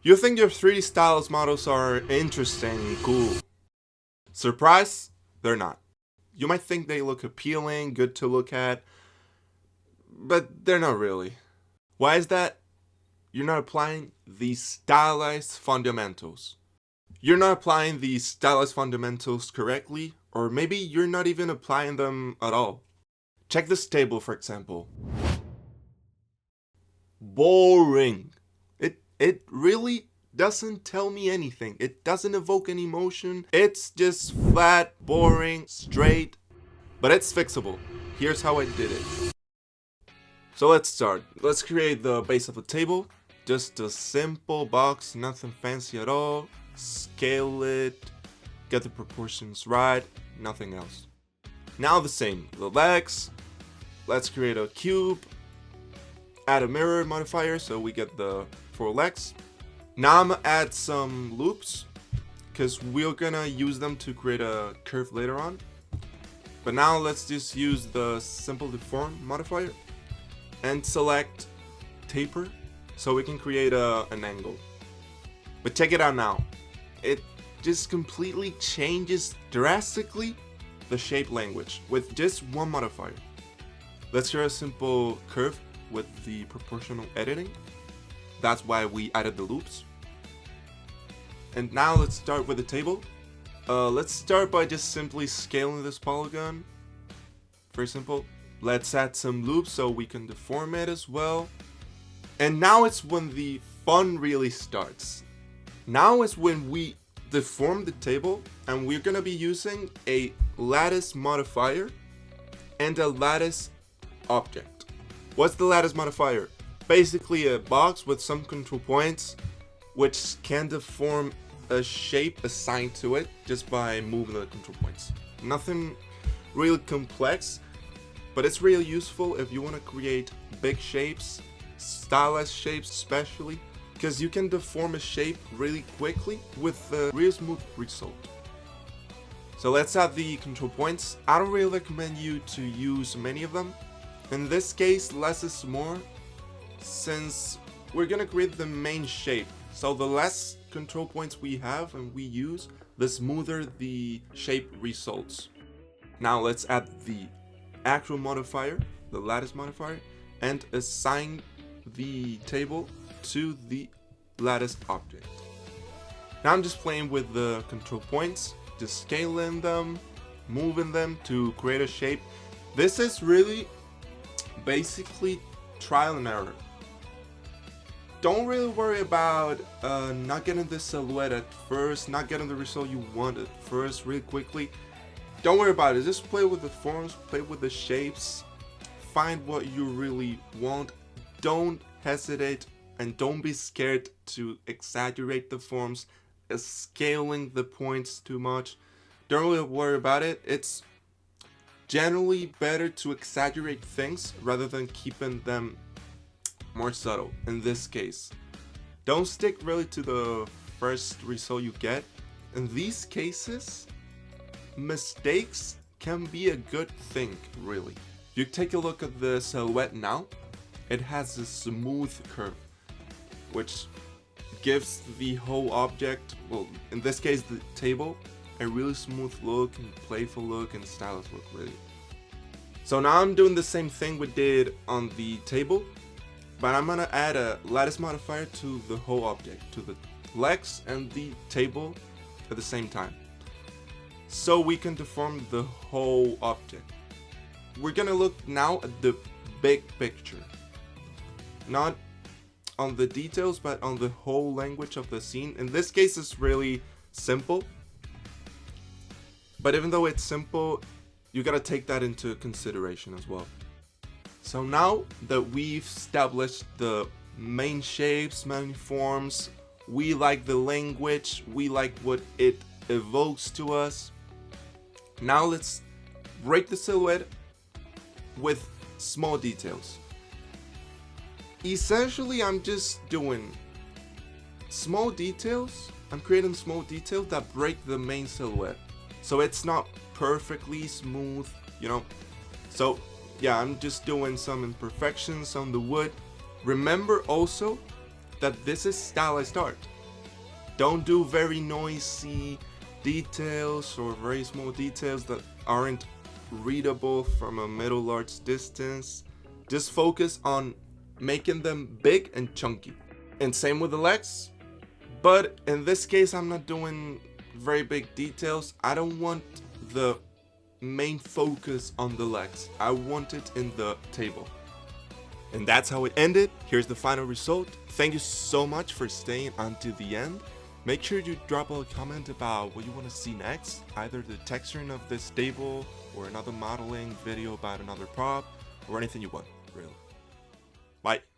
You think your 3D stylus models are interesting and cool. Surprise? They're not. You might think they look appealing, good to look at, but they're not really. Why is that? You're not applying the stylized fundamentals. You're not applying the stylized fundamentals correctly, or maybe you're not even applying them at all. Check this table, for example. Boring. It really doesn't tell me anything. It doesn't evoke any emotion. It's just flat, boring, straight, but it's fixable. Here's how I did it. So let's start. Let's create the base of a table. Just a simple box, nothing fancy at all. Scale it, get the proportions right, nothing else. Now the same, the legs. Let's create a cube. Add a mirror modifier so we get the 4 legs. Now I'm gonna add some loops because we're gonna use them to create a curve later on. But now let's just use the simple deform modifier and select taper so we can create an angle. But check it out now. It just completely changes drastically the shape language with just one modifier. Let's create a simple curve with the proportional editing. That's why we added the loops. And now let's start with the table. Let's start by just simply scaling this polygon. Very simple. Let's add some loops so we can deform it as well. And now it's when the fun really starts. Now is when we deform the table, and we're gonna be using a lattice modifier and a lattice object. What's the lattice modifier? Basically a box with some control points which can deform a shape assigned to it just by moving the control points. Nothing really complex, but it's really useful if you want to create big shapes, stylized shapes especially, because you can deform a shape really quickly with a real smooth result. So let's add the control points. I don't really recommend you to use many of them. In this case, less is more, since we're gonna create the main shape. So the less control points we have and we use, the smoother the shape results. Now let's add the actual modifier, the lattice modifier, and assign the table to the lattice object. Now I'm just playing with the control points, just scaling them, moving them to create a shape. This is really basically trial and error. Don't really worry about not getting the silhouette at first, not getting the result you want at first really quickly. Don't worry about it. Just play with the forms, play with the shapes, find what you really want. Don't hesitate and don't be scared to exaggerate the forms, scaling the points too much. Don't really worry about it. It's generally better to exaggerate things rather than keeping them more subtle. In this case, don't stick really to the first result you get. In these cases, mistakes can be a good thing, really. You take a look at the silhouette now. It has a smooth curve, which gives the whole object, well, in this case the table, a really smooth look and playful look and stylish look, really. So now I'm doing the same thing we did on the table, but I'm gonna add a lattice modifier to the whole object, to the legs and the table at the same time, so we can deform the whole object. We're gonna look now at the big picture, not on the details, but on the whole language of the scene. In this case, it's really simple, but even though it's simple, you gotta take that into consideration as well. So now that we've established the main shapes, main forms, we like the language, we like what it evokes to us. Now let's break the silhouette with small details. Essentially, I'm just doing small details. I'm creating small details that break the main silhouette, so it's not perfectly smooth, you know. So yeah, I'm just doing some imperfections on the wood. Remember also that this is stylized art. Don't do very noisy details or very small details that aren't readable from a middle large distance. Just focus on making them big and chunky. And same with the legs, but in this case I'm not doing very big details. I don't want the main focus on the legs. I want it in the table. And that's how it ended. Here's the final result. Thank you so much for staying until the end. Make sure you drop a comment about what you want to see next, either the texturing of this table or another modeling video about another prop or anything you want, really. Bye.